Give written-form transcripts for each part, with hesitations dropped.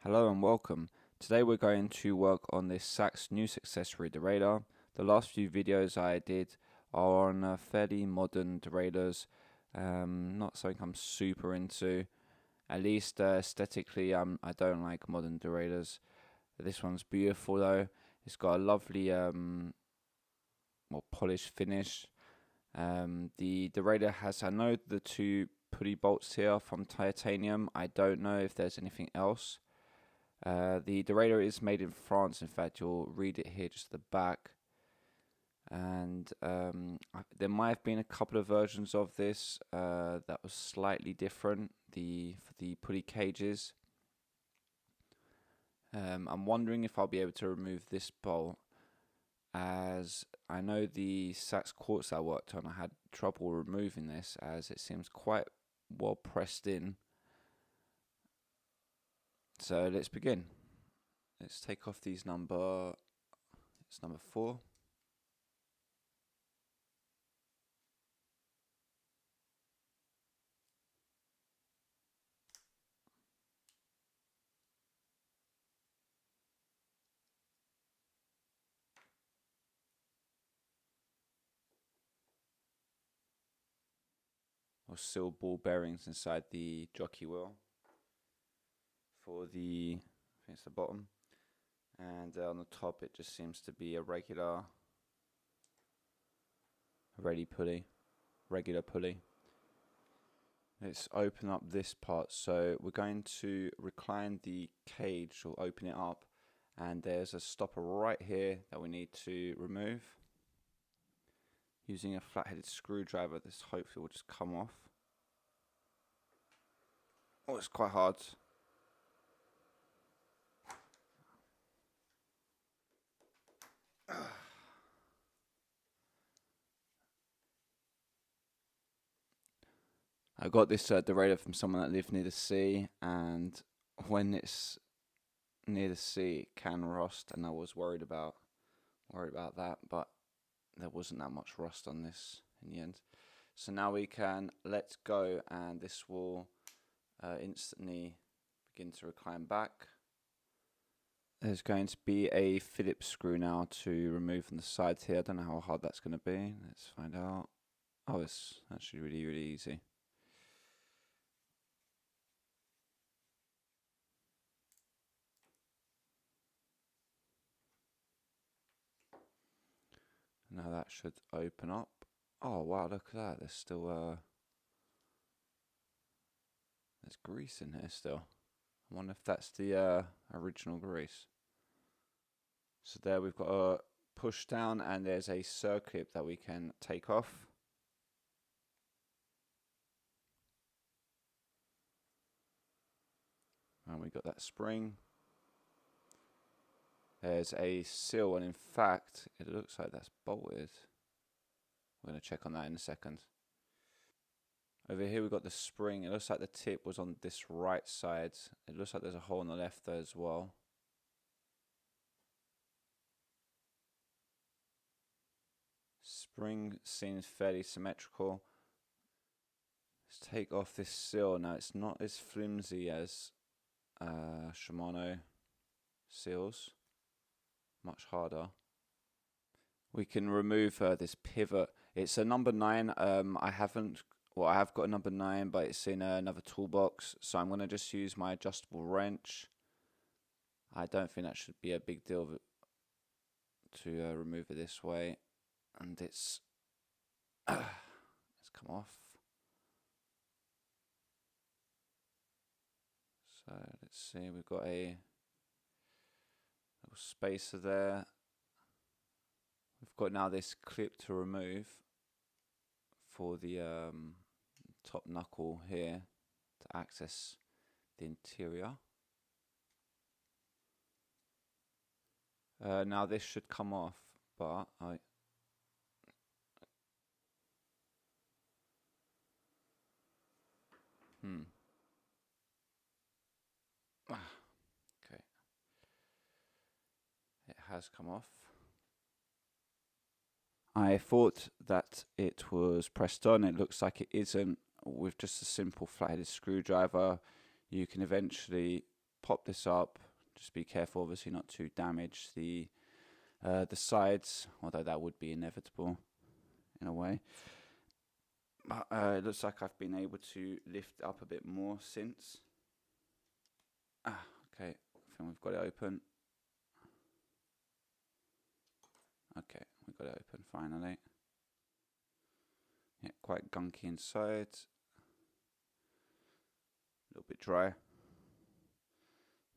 Hello and welcome. Today we're going to work on this Sachs New Success derailleur. The last few videos I did are on fairly modern derailleurs, not something I'm super into. At least aesthetically, I don't like modern derailleurs. This one's beautiful though. It's got a lovely, polished finish. The derailleur has, I know the two pulley bolts here from titanium. I don't know if there's anything else. The derailleur is made in France. In fact, you'll read it here, just at the back. And there might have been a couple of versions of this that was slightly different. For the pulley cages. I'm wondering if I'll be able to remove this bolt, as I know the Sachs quartz I worked on, I had trouble removing this as it seems quite well pressed in. So let's begin. Let's take off it's number 4. Or steel ball bearings inside the jockey wheel for I think it's the bottom, and on the top it just seems to be a regular pulley. Let's open up this part. So we're going to recline the cage or open it up, and there's a stopper right here that we need to remove. Using a flat-headed screwdriver, this hopefully will just come off. Oh, it's quite hard. I got this derailleur from someone that lived near the sea, and when it's near the sea, it can rust, and I was worried about that, but there wasn't that much rust on this in the end. So now we can let go, and this will instantly begin to recline back. There's going to be a Phillips screw now to remove from the sides here. I don't know how hard that's going to be. Let's find out. Oh, it's actually really, really easy. Now that should open up. Oh wow, look at that. There's still there's grease in here still. I wonder if that's the original grease. So there we've got a push down, and there's a circlip that we can take off. And we got that spring. There's a seal, and in fact, it looks like that's bolted. We're going to check on that in a second. Over here we've got the spring. It looks like the tip was on this right side. It looks like there's a hole on the left there as well. Spring seems fairly symmetrical. Let's take off this seal. Now it's not as flimsy as Shimano seals. Much harder. We can remove this pivot. It's a number 9. I have got a number 9, but it's in another toolbox. So I'm going to just use my adjustable wrench. I don't think that should be a big deal to remove it this way. And it's come off. So let's see, we've got a little spacer there. We've got now this clip to remove for the top knuckle here to access the interior. Now this should come off, but okay, it has come off. I thought that it was pressed on. It looks like it isn't. With just a simple flat-headed screwdriver, you can eventually pop this up. Just be careful, obviously, not to damage the sides, although that would be inevitable in a way. But it looks like I've been able to lift up a bit more since. Okay, I think we've got it open. Okay, we've got it open finally. Yeah, quite gunky inside. A little bit dry.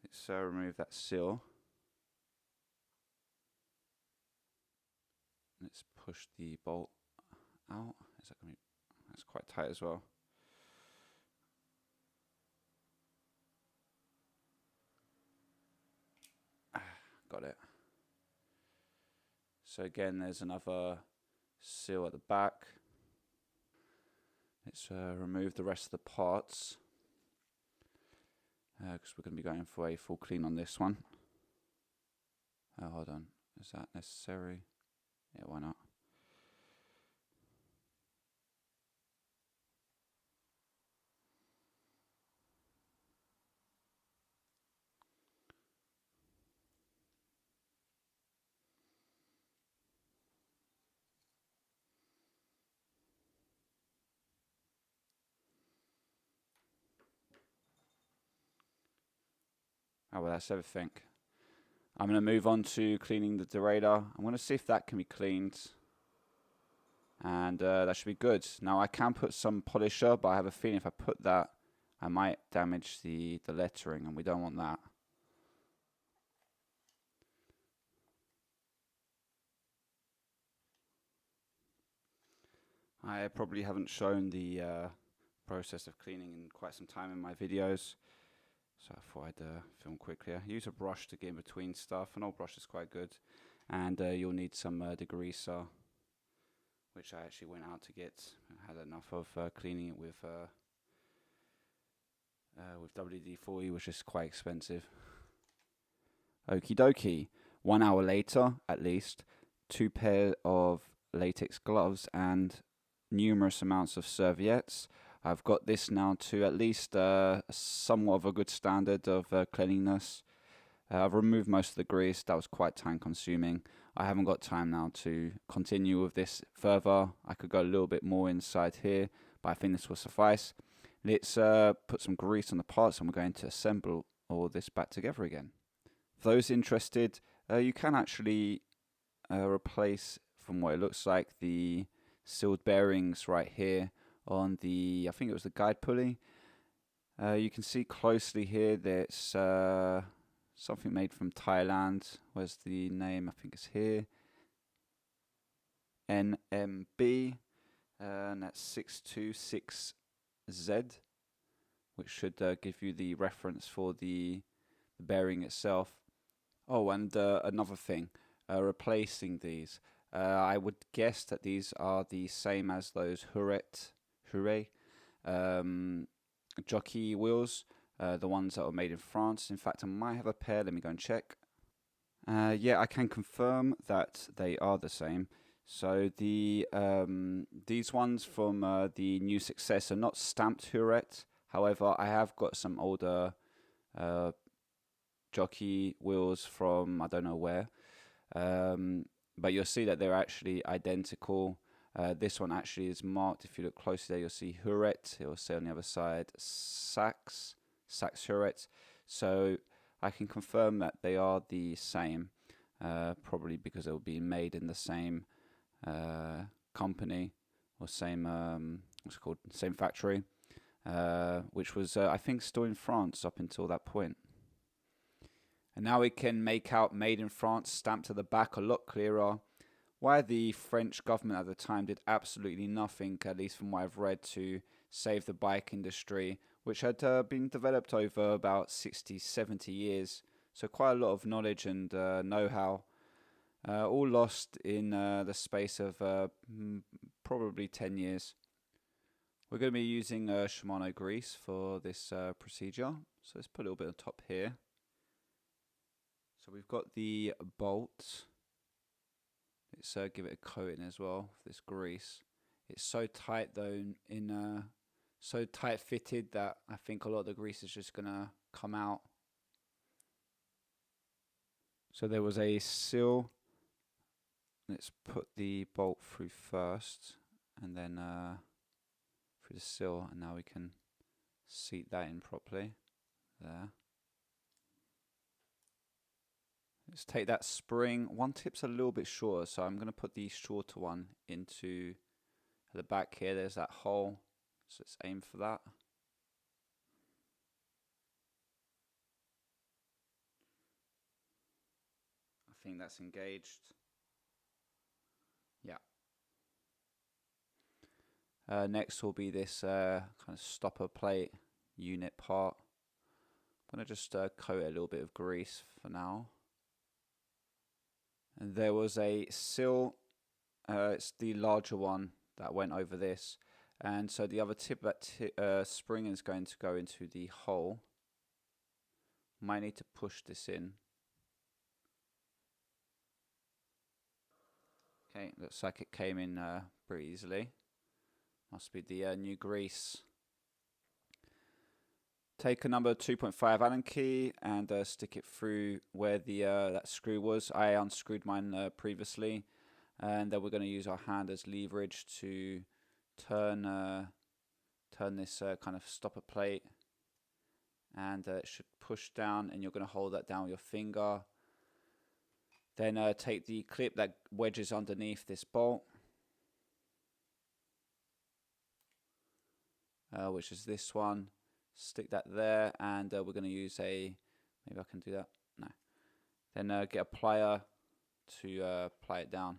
Let's remove that seal. Let's push the bolt out. Is that gonna be? That's quite tight as well. Got it. So again, there's another seal at the back. Let's remove the rest of the parts, because we're going to be going for a full clean on this one. Hold on, is that necessary? Yeah, why not? Oh, well, that's everything. I'm going to move on to cleaning the derailleur. I'm going to see if that can be cleaned. And that should be good. Now, I can put some polisher, but I have a feeling if I put that, I might damage the lettering, and we don't want that. I probably haven't shown the process of cleaning in quite some time in my videos. So I thought I'd film quickly. Use a brush to get in between stuff. An old brush is quite good. And you'll need some degreaser, which I actually went out to get. I had enough of cleaning it with WD-40, which is quite expensive. Okie dokie. 1 hour later, at least, 2 pairs of latex gloves and numerous amounts of serviettes. I've got this now to at least somewhat of a good standard of cleanliness. I've removed most of the grease. That was quite time consuming. I haven't got time now to continue with this further. I could go a little bit more inside here, but I think this will suffice. Let's put some grease on the parts, and we're going to assemble all this back together again. For those interested, you can actually replace, from what it looks like, the sealed bearings right here on the, I think it was the guide pulley. You can see closely here there's something made from Thailand. Where's the name? I think it's here. NMB, and that's 626Z, which should give you the reference for the bearing itself. Oh, and another thing, replacing these. I would guess that these are the same as those Hooray Jockey wheels, the ones that were made in France. In fact, I might have a pair. Let me go and check. Yeah, I can confirm that they are the same. So the these ones from the New Success are not stamped Hooray. However, I have got some older Jockey wheels from I don't know where. But you'll see that they're actually identical. This one actually is marked. If you look closely there, you'll see Hooray. It will say on the other side Sachs Hooray. So I can confirm that they are the same, probably because they were being made in the same company or same what's it called, same factory, which was I think still in France up until that point. And now we can make out "Made in France" stamped to the back a lot clearer. Why the French government at the time did absolutely nothing, at least from what I've read, to save the bike industry, which had been developed over about 60, 70 years. So quite a lot of knowledge and know-how, all lost in the space of probably 10 years. We're going to be using Shimano grease for this procedure. So let's put a little bit on top here. So we've got the bolt. Let's give it a coating as well with this grease. It's so tight though, so tight fitted that I think a lot of the grease is just gonna come out. So there was a sill. Let's put the bolt through first, and then through the sill, and now we can seat that in properly. There. Let's take that spring. One tip's a little bit shorter, so I'm going to put the shorter one into the back here. There's that hole, so let's aim for that. I think that's engaged. Yeah. Next will be this kind of stopper plate unit part. I'm going to just coat it a little bit of grease for now. And there was a sill, it's the larger one that went over this. And so the other tip of that spring is going to go into the hole. Might need to push this in. Okay, looks like it came in pretty easily. Must be the new grease. Take a number 2.5 Allen key and stick it through where the that screw was. I unscrewed mine previously, and then we're going to use our hand as leverage to turn this kind of stopper plate, and it should push down, and you're going to hold that down with your finger. Then take the clip that wedges underneath this bolt, which is this one. Stick that there, and we're going to use maybe I can do that. No. Then get a plier to ply it down.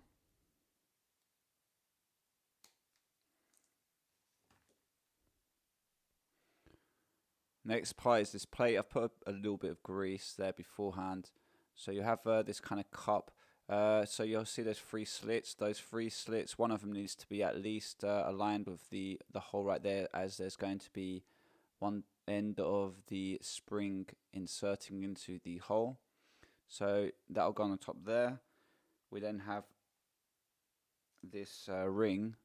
Next part is this plate. I've put a little bit of grease there beforehand. So you have this kind of cup. So you'll see there's 3 slits. Those 3 slits, one of them needs to be at least aligned with the hole right there, as there's going to be one end of the spring inserting into the hole. So that'll go on the top there. We then have this ring,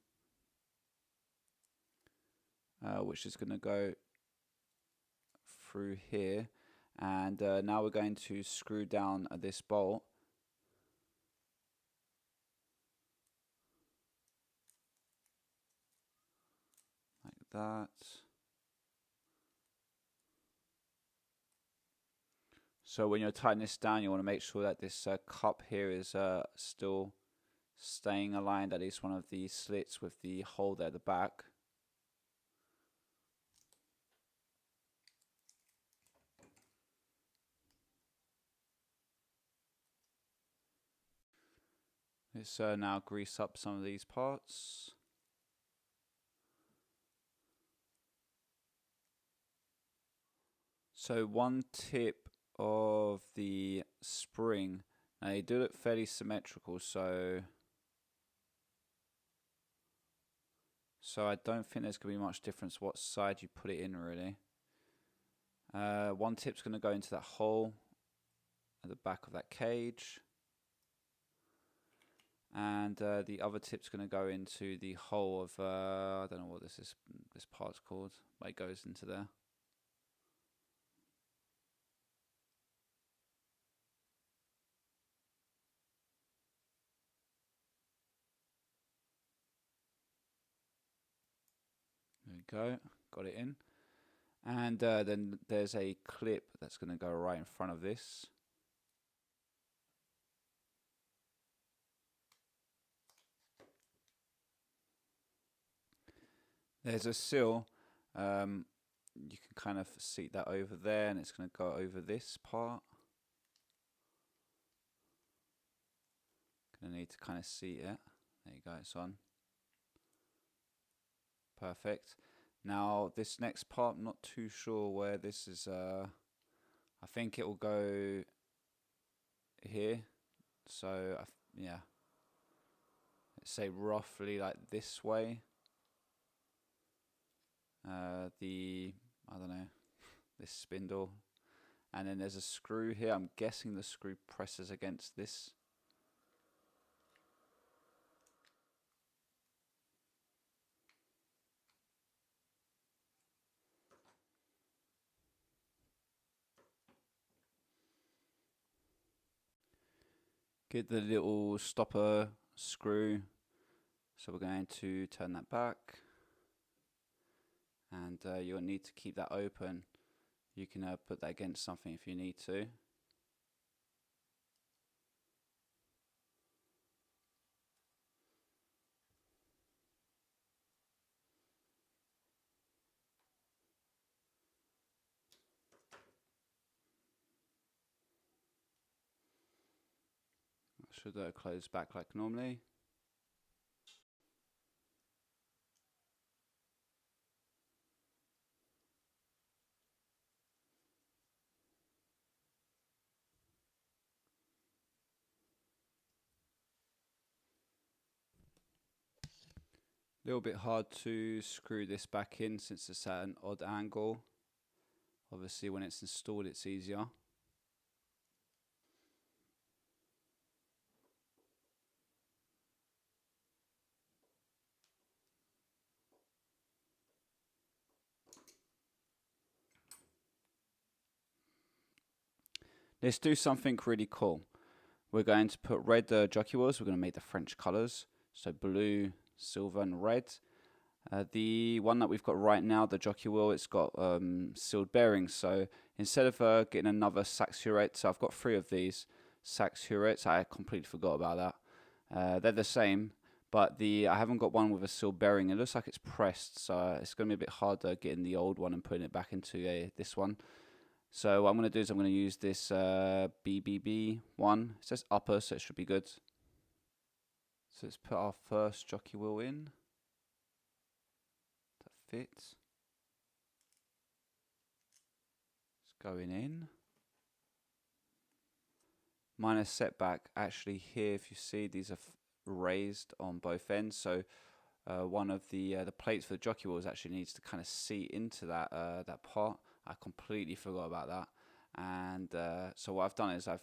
which is going to go through here, and now we're going to screw down this bolt. Like that. So when you're tightening this down, you want to make sure that this cup here is still staying aligned, at least one of the slits with the hole there at the back. Let's now grease up some of these parts. So one tip of the spring, now they do look fairly symmetrical, so I don't think there's going to be much difference what side you put it in, really. One tip's going to go into that hole at the back of that cage, and the other tip's going to go into the hole of I don't know what this part's called, but it goes into there. There we go, got it in. And then there's a clip that's going to go right in front of this. There's a sill. You can kind of seat that over there, and it's going to go over this part. Going to need to kind of seat it. There you go, it's on. Perfect. Now this next part, I'm not too sure where this is. I think it will go here. So yeah, let's say roughly like this way. I don't know, this spindle, and then there's a screw here. I'm guessing the screw presses against this. Get the little stopper screw. So we're going to turn that back, and you'll need to keep that open. You can put that against something if you need to. Should close back like normally. A little bit hard to screw this back in since it's at an odd angle. Obviously when it's installed it's easier. Let's do something really cool. We're going to put red jockey wheels. We're going to make the French colours. So blue, silver and red. The one that we've got right now, the jockey wheel, it's got sealed bearings. So instead of getting another Sachs so I've got 3 of these Sachs I completely forgot about that. They're the same, but I haven't got one with a sealed bearing. It looks like it's pressed, so it's going to be a bit harder getting the old one and putting it back into this one. So what I'm going to do is I'm going to use this BBB one. It says upper, so it should be good. So let's put our first jockey wheel in. That fits. It's going in. Minor setback actually here, if you see, these are raised on both ends. So one of the plates for the jockey wheels actually needs to kind of seat into that part. I completely forgot about that, and so what I've done is I've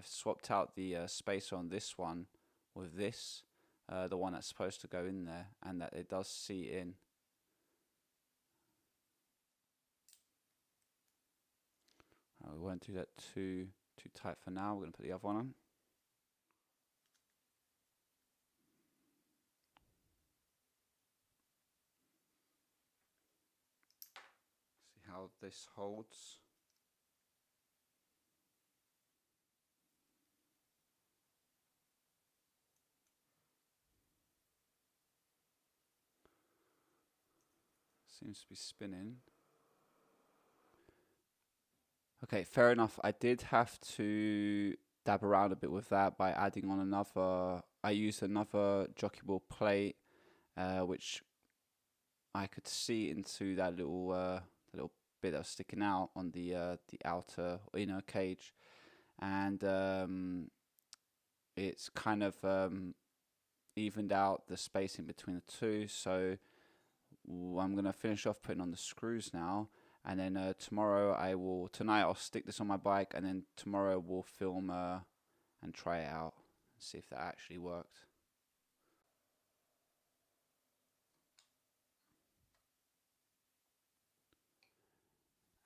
swapped out the spacer on this one with this, the one that's supposed to go in there, and that it does seat in. We won't do that too tight for now. We're going to put the other one on. How this holds. Seems to be spinning. Okay, fair enough. I did have to dab around a bit with that by adding on another. I used another jockey wheel plate, which I could see into that little bit that was sticking out on the outer inner cage, and it's kind of evened out the spacing between the two. So I'm going to finish off putting on the screws now, and then tonight I'll stick this on my bike, and then tomorrow we'll film and try it out and see if that actually worked.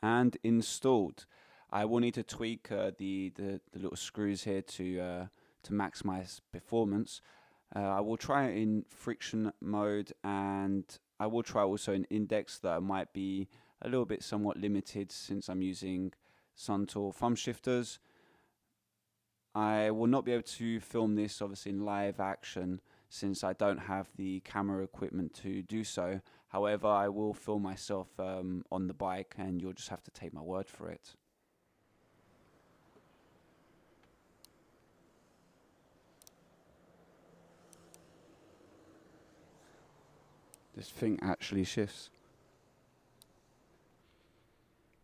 And installed. I will need to tweak the little screws here to maximize performance. I will try it in friction mode, and I will try also in index that might be a little bit somewhat limited since I'm using Suntool thumb shifters. I will not be able to film this obviously in live action since I don't have the camera equipment to do so. However, I will film myself on the bike, and you'll just have to take my word for it. This thing actually shifts.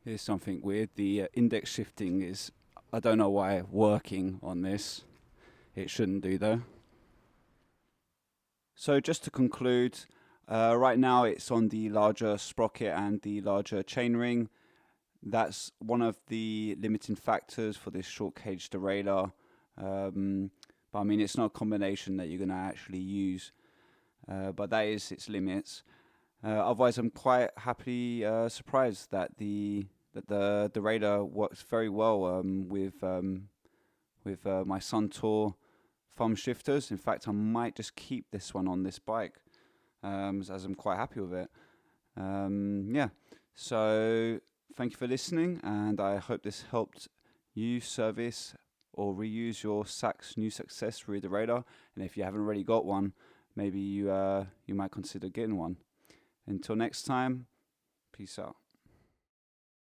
Here's something weird. The index shifting is, I don't know why, working on this. It shouldn't do though. So just to conclude, right now it's on the larger sprocket and the larger chainring. That's one of the limiting factors for this short cage derailleur. But I mean, it's not a combination that you're going to actually use. But that is its limits. Otherwise, I'm quite happily surprised that the derailleur works very well with with my Suntour thumb shifters. In fact, I might just keep this one on this bike as I'm quite happy with it. Yeah, so thank you for listening, and I hope this helped you service or reuse your Sachs New Success rear derailleur. And if you haven't already got one, maybe you might consider getting one. Until next time, peace out.